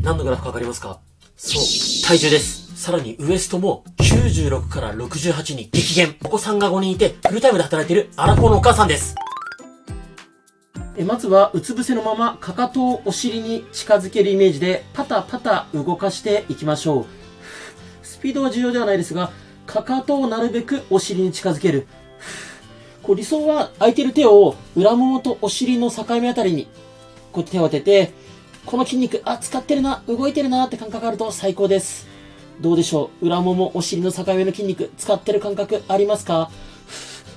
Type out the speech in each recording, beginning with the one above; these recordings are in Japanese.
何のグラフかわかりますか？そう、体重です。さらにウエストも96から68に激減。お子さんが5人いてフルタイムで働いているアラフォーのお母さんです。まずはうつ伏せのままかかとをお尻に近づけるイメージでパタパタ動かしていきましょう。スピードは重要ではないですが、かかとをなるべくお尻に近づける。理想は空いてる手を裏ももとお尻の境目あたりにこうやって手を当てて、この筋肉、使ってるな、動いてるなって感覚があると最高です。どうでしょう？裏もも、お尻の境目の筋肉、使ってる感覚ありますか？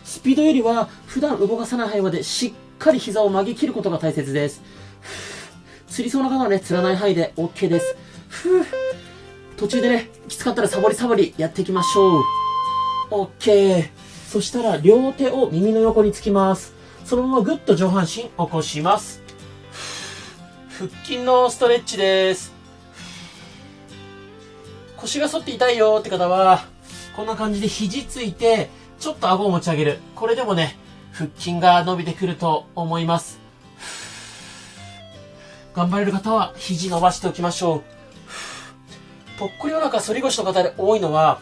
スピードよりは普段動かさない範囲までしっかり膝を曲げ切ることが大切です。釣りそうな方はね、釣らない範囲で OK です。途中でね、きつかったらサボりサボりやっていきましょう。OK。そしたら両手を耳の横につきます。そのままぐっと上半身起こします。腹筋のストレッチです。腰が反って痛いよって方は、こんな感じで肘ついて、ちょっと顎を持ち上げる。これでもね、腹筋が伸びてくると思います。頑張れる方は肘伸ばしておきましょう。ぽっこりお腹反り腰の方で多いのは、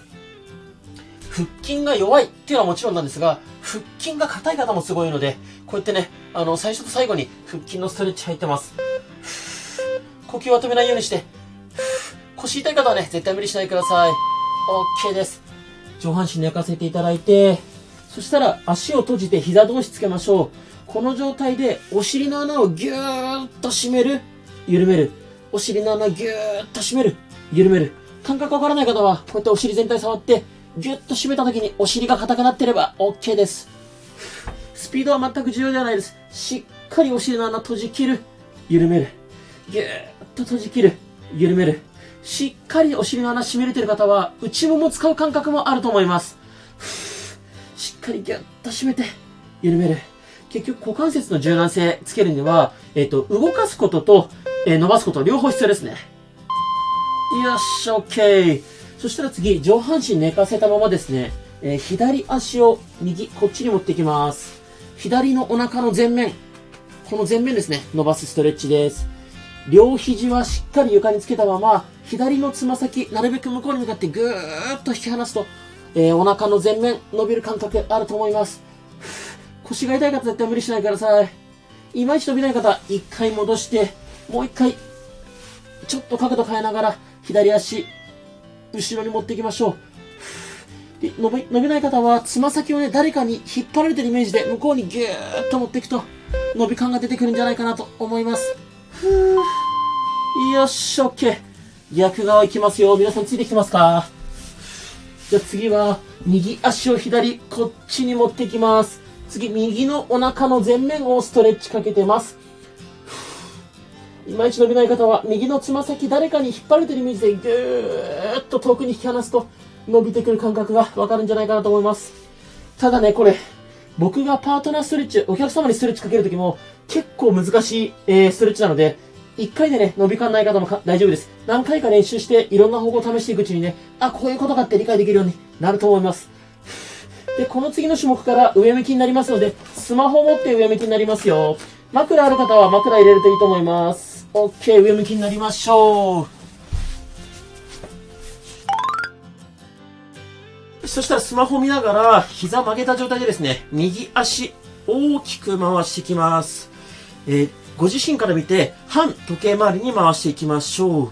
腹筋が弱いっていうのはもちろんなんですが、腹筋が硬い方もすごいので、こうやってね、最初と最後に腹筋のストレッチ入ってます。呼吸は止めないようにして、腰痛い方はね、絶対無理しないでください。OK です。上半身寝かせていただいて、そしたら足を閉じて膝同士つけましょう。この状態でお尻の穴をギューッと締める、緩める。お尻の穴をギューッと締める、緩める。感覚わからない方は、こうやってお尻全体触って、ギュッと締めた時にお尻が硬くなってれば OK です。スピードは全く重要ではないです。しっかりお尻の穴閉じ切る、緩める。ギューッと閉じ切る、緩める。しっかりお尻の穴締めれてる方は内もも使う感覚もあると思います。しっかりギュッと締めて緩める。結局股関節の柔軟性つけるには、動かすことと、伸ばすこと両方必要ですね。よし、OK。そしたら次、上半身寝かせたままですね、左足を右、こっちに持っていきます。左のお腹の前面、この前面ですね、伸ばすストレッチです。両肘はしっかり床につけたまま、左のつま先、なるべく向こうに向かってぐーっと引き離すと、お腹の前面伸びる感覚あると思います。腰が痛い方絶対無理しないでください。いまいち伸びない方、一回戻して、もう一回、ちょっと角度変えながら、左足、後ろに持っていきましょう。で伸びない方は、つま先をね、誰かに引っ張られてるイメージで、向こうにぎゅーっと持っていくと、伸び感が出てくるんじゃないかなと思います。よし、OK。逆側行きますよ。皆さんついてきてますか？じゃあ次は、右足を左、こっちに持っていきます。次、右のお腹の前面をストレッチかけてます。いまいち伸びない方は、右のつま先誰かに引っ張られてるイメージで、ぐーっと遠くに引き離すと、伸びてくる感覚がわかるんじゃないかなと思います。ただね、これ、僕がパートナーストレッチ、お客様にストレッチかけるときも、結構難しい、ストレッチなので、1回でね、伸び感ない方も大丈夫です。何回か練習して、いろんな方法を試していくうちにね、こういうことかって理解できるようになると思います。で、この次の種目から上向きになりますので、スマホを持って上向きになりますよ。枕ある方は枕入れるといいと思います。OK、上向きになりましょう。そしたらスマホ見ながら、膝曲げた状態でですね、右足大きく回していきます。ご自身から見て、反時計回りに回していきましょう。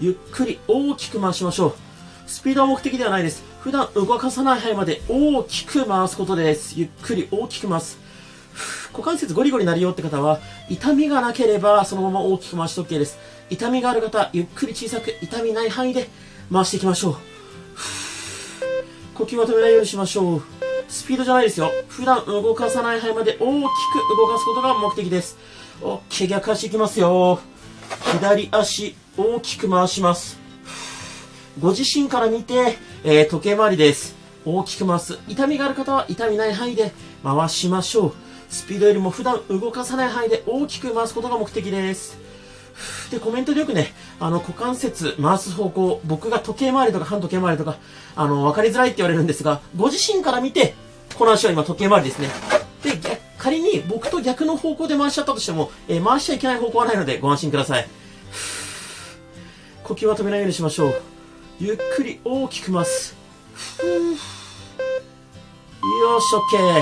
ゆっくり大きく回しましょう。スピードは目的ではないです。普段動かさない範囲まで大きく回すことです。ゆっくり大きく回す。股関節ゴリゴリなるよって方は、痛みがなければそのまま大きく回して OK です。痛みがある方、ゆっくり小さく痛みない範囲で回していきましょう。呼吸は止めないようにしましょう。スピードじゃないですよ。普段動かさない範囲まで大きく動かすことが目的です。OK、逆足いきますよ。左足大きく回します。ご自身から見て、時計回りです。大きく回す。痛みがある方は痛みない範囲で回しましょう。スピードよりも普段動かさない範囲で大きく回すことが目的です。で、コメントでよくね、股関節回す方向、僕が時計回りとか反時計回りとか、分かりづらいって言われるんですが、ご自身から見て、この足は今時計回りですね。で、仮に僕と逆の方向で回しちゃったとしても、回しちゃいけない方向はないのでご安心ください。呼吸は止めないようにしましょう。ゆっくり大きく回す。よし、OK。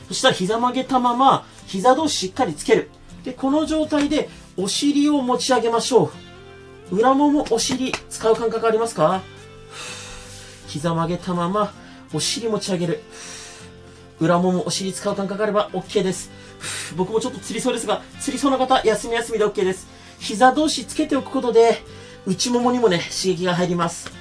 そしたら膝曲げたまま、膝同士しっかりつける。で、この状態でお尻を持ち上げましょう。裏もも、お尻、使う感覚ありますか？膝曲げたまま、お尻持ち上げる。裏もも、お尻使う感覚あれば OK です。僕もちょっと釣りそうですが、釣りそうな方、休み休みで OK です。膝同士つけておくことで、内ももにもね、刺激が入ります。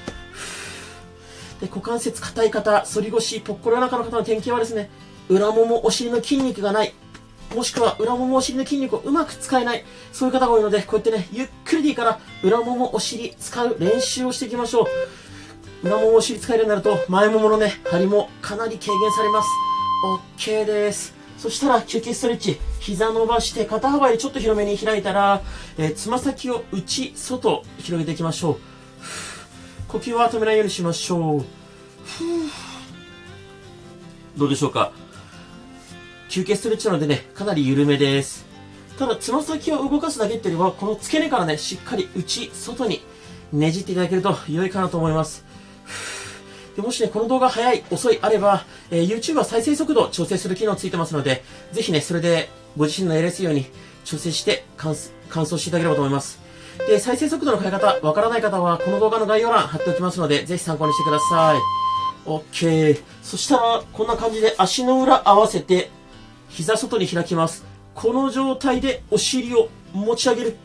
で、股関節硬い方、反り腰、ぽっこりお腹の方の典型はですね、裏もも、お尻の筋肉がない。もしくは裏もも、お尻の筋肉をうまく使えない。そういう方が多いので、こうやってね、ゆっくりでいいから、裏もも、お尻使う練習をしていきましょう。裏もも、お尻使えるようになると、前もものね、張りもかなり軽減されます。OK です。そしたら、休憩ストレッチ。膝伸ばして、肩幅よりちょっと広めに開いたら、つま先を内、外、広げていきましょう。呼吸は止めないようにしましょう。どうでしょうか？休憩ストレッチなのでね、かなり緩めです。ただ、つま先を動かすだけっていうよりは、この付け根からね、しっかり内、外にねじっていただけると良いかなと思います。でもしね、この動画早い、遅いあれば、YouTube は再生速度を調整する機能ついてますので、ぜひね、それでご自身のやりやすいように調整して完走していただければと思います。で、再生速度の変え方、わからない方は、この動画の概要欄貼っておきますので、ぜひ参考にしてください。OK。そしたら、こんな感じで足の裏合わせて、膝外に開きます。この状態でお尻を持ち上げる。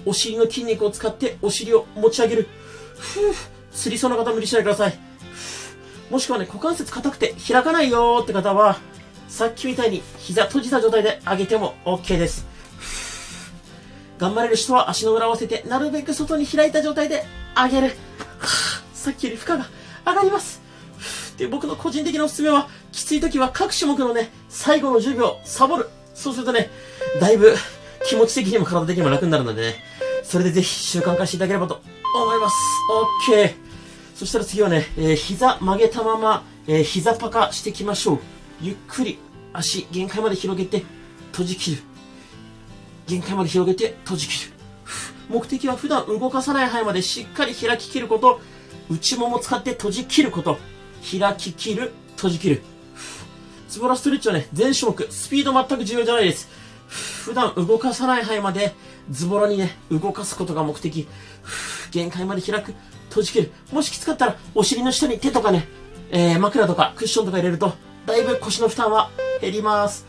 お尻の筋肉を使ってお尻を持ち上げる。釣りそうな方無理しないでください。もしくはね、股関節硬くて開かないよーって方は、さっきみたいに膝閉じた状態で上げても OK です。頑張れる人は足の裏を合わせて、なるべく外に開いた状態で上げる。さっきより負荷が上がります。で、僕の個人的なおすすめは、きつい時は各種目のね、最後の10秒サボる。そうするとね、だいぶ気持ち的にも体的にも楽になるのでね、それでぜひ習慣化していただければと思います。OK。そしたら次はね、膝曲げたまま、膝パカしていきましょう。ゆっくり足限界まで広げて閉じ切る。限界まで広げて閉じ切る。目的は普段動かさない範囲までしっかり開き切ること、内もも使って閉じ切ること、開き切る、閉じ切る。ズボラストレッチはね、全種目、スピード全く重要じゃないです。普段動かさない範囲までズボラにね、動かすことが目的。限界まで開く、閉じ切る。もしきつかったら、お尻の下に手とかね、枕とかクッションとか入れると、だいぶ腰の負担は減ります。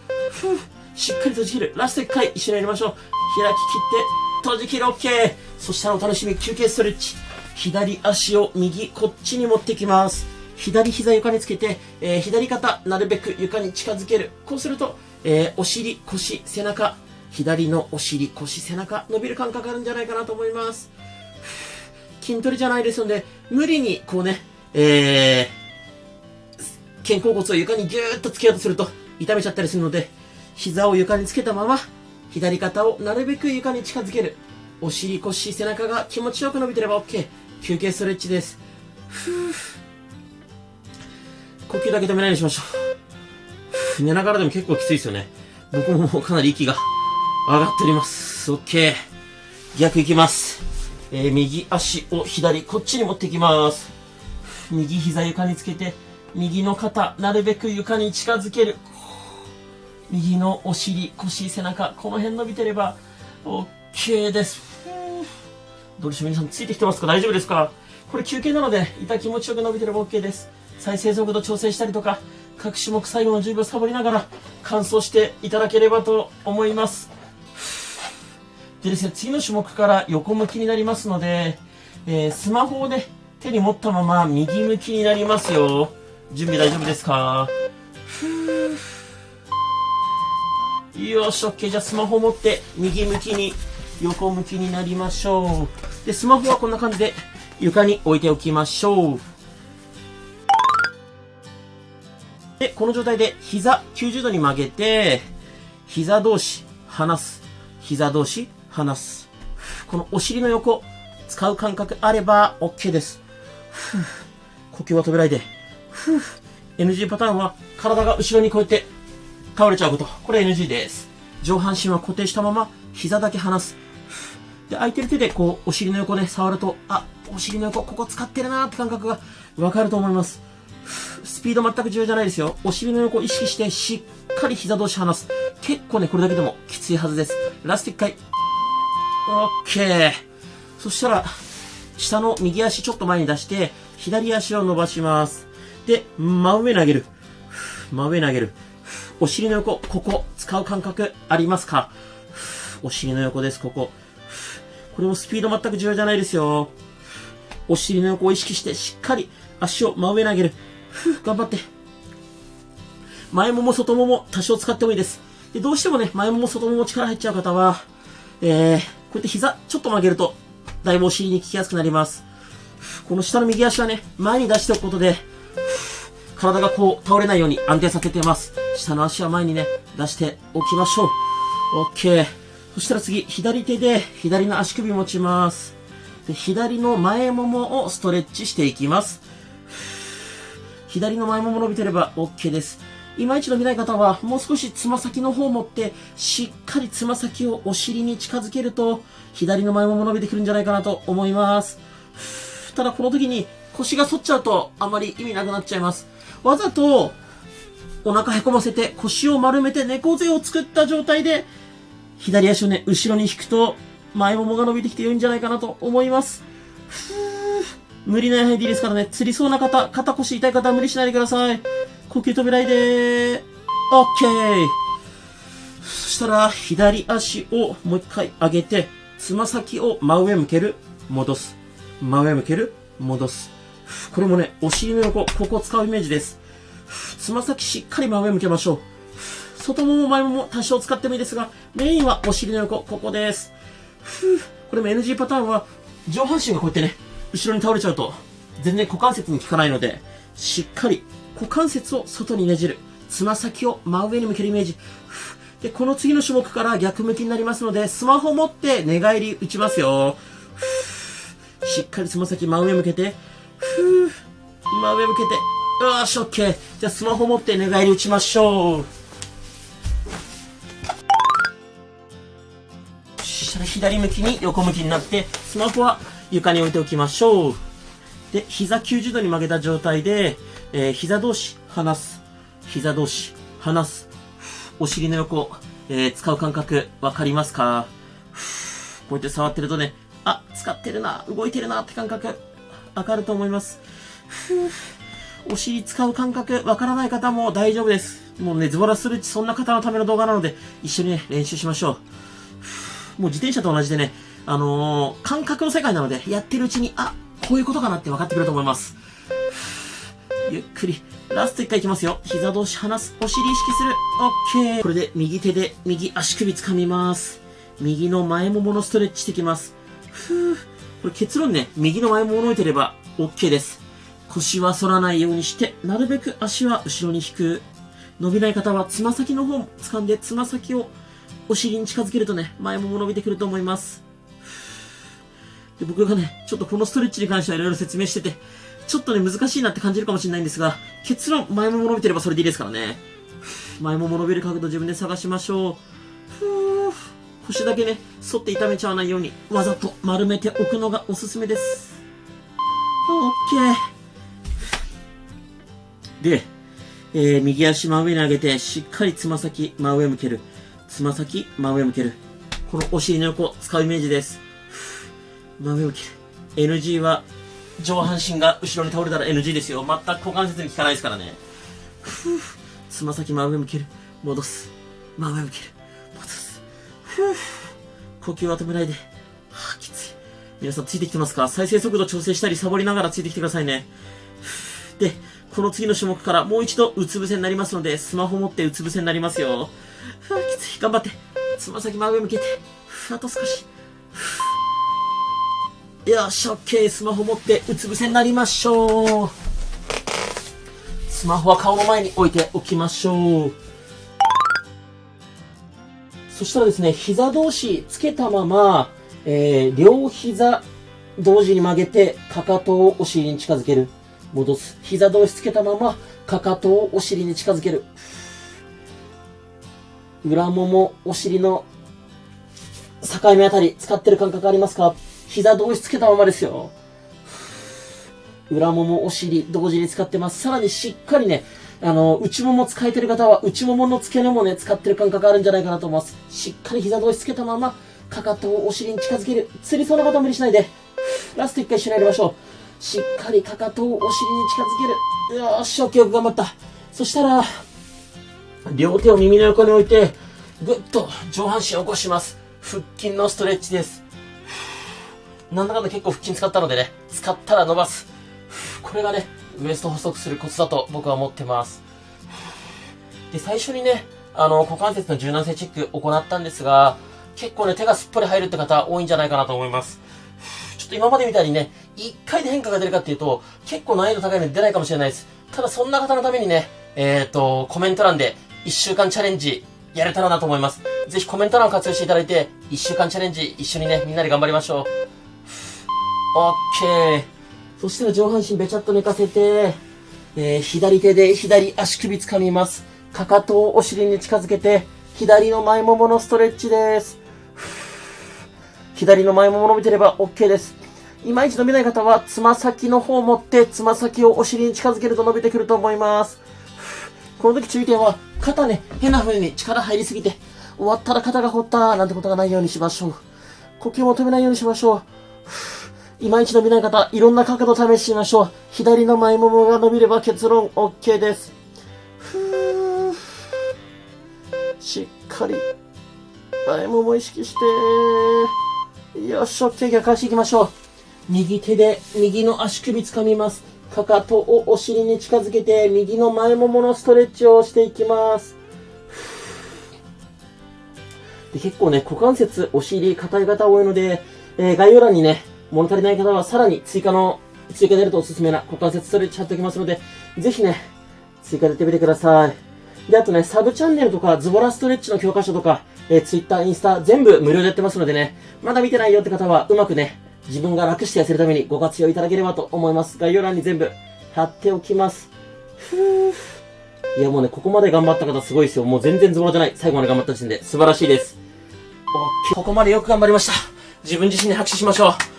しっかり閉じ切る。ラスト1回一緒にやりましょう。開き切って、閉じ切る OK。そしたらお楽しみ、休憩ストレッチ。左足を右、こっちに持ってきます。左膝床につけて、左肩なるべく床に近づける。こうすると、お尻、腰、背中、左のお尻、腰、背中、伸びる感覚あるんじゃないかなと思います。筋トレじゃないですので、無理にこうね、肩甲骨を床にギューッとつけようとすると痛めちゃったりするので、膝を床につけたまま、左肩をなるべく床に近づける。お尻、腰、背中が気持ちよく伸びてれば OK。休憩ストレッチです。呼吸だけ止めないようにしましょう。寝ながらでも結構きついですよね。僕ももうかなり息が上がっております。OK。逆いきます。右足を左、こっちに持っていきます。右膝床につけて、右の肩、なるべく床に近づける。右のお尻、腰、背中、この辺伸びてれば OK です。どうでしょう、皆さんついてきてますか？大丈夫ですか？これ休憩なので、痛気持ちよく伸びてれば OK です。再生速度調整したりとか、各種目最後の10秒サボりながら完走していただければと思います。でですね、次の種目から横向きになりますので、スマホをね、手に持ったまま右向きになりますよ。準備大丈夫ですか？よし、OK。じゃあスマホを持って右向きに、横向きになりましょう。で、スマホはこんな感じで床に置いておきましょう。で、この状態で膝90度に曲げて、膝同士離す。膝同士離す。このお尻の横、使う感覚あれば OK です。呼吸は止めないで。NG パターンは体が後ろにこうやって倒れちゃうこと。これ NG です。上半身は固定したまま膝だけ離す。で、空いてる手でこう、お尻の横ね、触ると、あ、お尻の横、ここ使ってるなーって感覚がわかると思います。スピード全く重要じゃないですよ。お尻の横を意識して、しっかり膝同士離す。結構ね、これだけでもきついはずです。ラスト1回。オッケー。そしたら、下の右足ちょっと前に出して、左足を伸ばします。で、真上に上げる。真上に上げる。お尻の横、ここ、使う感覚ありますか？お尻の横です、ここ。これもスピード全く重要じゃないですよ。お尻の横を意識して、しっかり足を真上に上げる。頑張って。前もも外もも多少使ってもいいです。で、どうしてもね、前もも外もも力入っちゃう方は、こうやって膝ちょっと曲げると、だいぶお尻に効きやすくなります。この下の右足はね、前に出しておくことで、体がこう倒れないように安定させています。下の足は前にね、出しておきましょう。OK。そしたら次、左手で左の足首持ちます。で、左の前ももをストレッチしていきます。左の前もも伸びてれば OK です。いまいち伸びない方は、もう少しつま先の方を持って、しっかりつま先をお尻に近づけると、左の前もも伸びてくるんじゃないかなと思います。ただこの時に腰が反っちゃうとあまり意味なくなっちゃいます。わざとお腹へこませて腰を丸めて猫背を作った状態で左足をね、後ろに引くと前ももが伸びてきているんじゃないかなと思います。無理ない範囲でいいですからね。つりそうな方、肩腰痛い方は無理しないでください。呼吸止めないでー。OK。そしたら左足をもう一回上げて、つま先を真上向ける、戻す。真上向ける、戻す。これもね、お尻の横、ここを使うイメージです。つま先しっかり真上向けましょう。外もも前もも多少使ってもいいですが、メインはお尻の横、ここです。これも NG パターンは、上半身がこうやってね、後ろに倒れちゃうと、全然股関節に効かないので、しっかり股関節を外にねじる。つま先を真上に向けるイメージ。で、この次の種目から逆向きになりますので、スマホ持って寝返り打ちますよ。しっかりつま先真上向けて、真上向けて、よーし、OK。じゃあスマホ持って寝返り打ちましょう。そしたら左向きに横向きになって、スマホは床に置いておきましょう。で、膝90度に曲げた状態で、膝同士離す。膝同士離す。お尻の横、使う感覚わかりますか？こうやって触ってるとね、あ、使ってるな、動いてるなって感覚わかると思います。お尻使う感覚わからない方も大丈夫です。もうね、ズボラストレッチそんな方のための動画なので、一緒にね、練習しましょう。もう自転車と同じでね、感覚の世界なので、やってるうちに、あ、こういうことかなって分かってくると思います。ゆっくり。ラスト1回いきますよ。膝同士離す。お尻意識する。OK。これで右手で右足首掴みます。右の前もものストレッチしてきます。これ結論ね、右の前もも伸びてれば OK です。腰は反らないようにして、なるべく足は後ろに引く。伸びない方はつま先の方も掴んで、つま先をお尻に近づけるとね、前もも伸びてくると思います。で、僕がね、ちょっとこのストレッチに関してはいろいろ説明してて、ちょっとね、難しいなって感じるかもしれないんですが、結論、前もも伸びてればそれでいいですからね。前もも伸びる角度自分で探しましょう。腰だけね、反って痛めちゃわないように、わざと丸めておくのがおすすめです。OK。で、右足真上に上げて、しっかりつま先真上向ける。つま先真上向ける。このお尻の横、使うイメージです。真上向ける。NG は、上半身が後ろに倒れたら NG ですよ。全く股関節に効かないですからね。つま先真上向ける。戻す。真上向ける。戻す。呼吸は止めないで。きつい。皆さんついてきてますか？再生速度調整したりサボりながらついてきてくださいね。で、この次の種目からもう一度うつ伏せになりますので、スマホ持ってうつ伏せになりますよ。きつい。頑張って。つま先真上向けて。あと少し。よし、OK。スマホ持ってうつ伏せになりましょう。スマホは顔の前に置いておきましょう。そしたらですね、膝同士つけたまま、両膝同時に曲げて、かかとをお尻に近づける。戻す。膝同士つけたまま、かかとをお尻に近づける。裏もも、お尻の境目あたり使ってる感覚ありますか？膝同時つけたままですよ。裏もも、お尻、同時に使ってます。さらにしっかりね、内もも使えてる方は、内ももの付け根もね、使ってる感覚あるんじゃないかなと思います。しっかり膝同時つけたまま、かかとをお尻に近づける。釣りそうな方は無理しないで。ラスト1回一緒にやりましょう。しっかりかかとをお尻に近づける。よーし、OK、よく頑張った。そしたら、両手を耳の横に置いて、ぐっと上半身を起こします。腹筋のストレッチです。なんだかんだ結構腹筋使ったのでね、使ったら伸ばす。これがね、ウエスト細くするコツだと僕は思ってます。で、最初にね、股関節の柔軟性チェック行ったんですが、結構ね、手がすっぽり入るって方多いんじゃないかなと思います。ちょっと今までみたいにね、1回で変化が出るかっていうと、結構難易度高いので出ないかもしれないです。ただそんな方のためにね、コメント欄で1週間チャレンジやれたらなと思います。ぜひコメント欄を活用していただいて、1週間チャレンジ一緒にね、みんなで頑張りましょう。オッケー。そしたら上半身べちゃっと寝かせて、左手で左足首掴みます。かかとをお尻に近づけて、左の前もものストレッチです。左の前もも伸びてれば OK です。いまいち伸びない方は、つま先の方を持って、つま先をお尻に近づけると伸びてくると思います。この時注意点は、肩ね、変な風に力入りすぎて、終わったら肩が凝ったなんてことがないようにしましょう。呼吸も止めないようにしましょう。いまいち伸びない方、いろんな角度試してみましょう。左の前ももが伸びれば結論 OK です。しっかり、前もも意識して、よし、OK、逆足行きましょう。右手で右の足首掴みます。かかとをお尻に近づけて、右の前もものストレッチをしていきます。で結構ね、股関節、お尻、硬い方多いので、概要欄にね、物足りない方はさらに追加でやるとおすすめな股関節ストレッチ貼っておきますので、ぜひね、追加でやってみてください。で、あとね、サブチャンネルとか、ズボラストレッチの教科書とか、Twitter、インスタ、全部無料でやってますのでね、まだ見てないよって方は、うまくね、自分が楽して痩せるためにご活用いただければと思います。概要欄に全部貼っておきます。いやもうね、ここまで頑張った方すごいですよ。もう全然ズボラじゃない。最後まで頑張った時点で素晴らしいです。ここまでよく頑張りました。自分自身に拍手しましょう。